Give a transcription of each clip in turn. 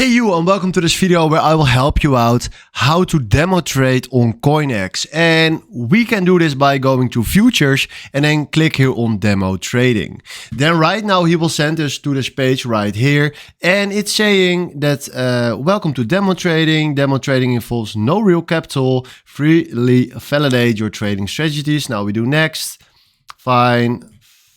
Hey you, and welcome to this video where I will help you out how to demo trade on CoinEX. And we can do this by going to futures and then click here on demo trading. Then right now he will send us to this page right here, and it's saying that welcome to demo trading. Demo trading involves no real capital. Freely validate your trading strategies. Now we do next. Fine,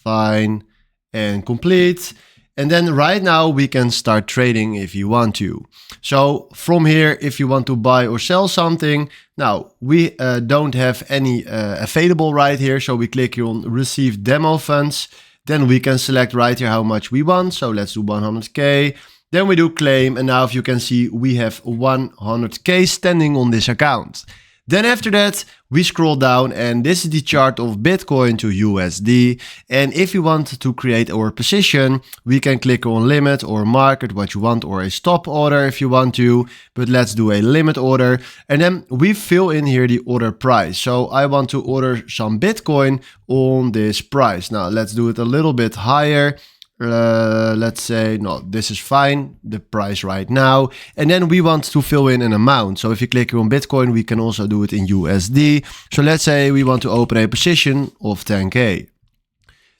and complete. And then right now we can start trading if you want to. So from here, if you want to buy or sell something, now we don't have any available right here. So we click here on receive demo funds. Then we can select right here how much we want. So let's do 100K. Then we do claim. And now if you can see, we have 100K standing on this account. Then after that, we scroll down and this is the chart of Bitcoin to USD. And if you want to create our position, we can click on limit or market what you want, or a stop order if you want to, but let's do a limit order. And then we fill in here the order price. So I want to order some Bitcoin on this price. Now let's do it a little bit higher. Let's say, no, this is fine, the price right now. And then we want to fill in an amount. So if you click here on Bitcoin, we can also do it in USD. So let's say we want to open a position of 10K.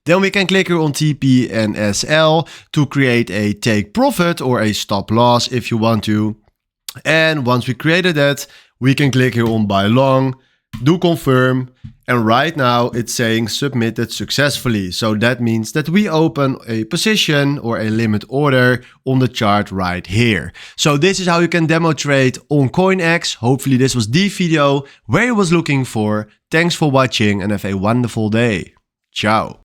Then we can click here on TP and SL to create a take profit or a stop loss if you want to. And once we created that, we can click here on buy long, do confirm. And right now it's saying submitted successfully. So that means that we open a position or a limit order on the chart right here. So this is how you can demo trade on CoinEX. Hopefully this was the video where you was looking for. Thanks for watching and have a wonderful day. Ciao.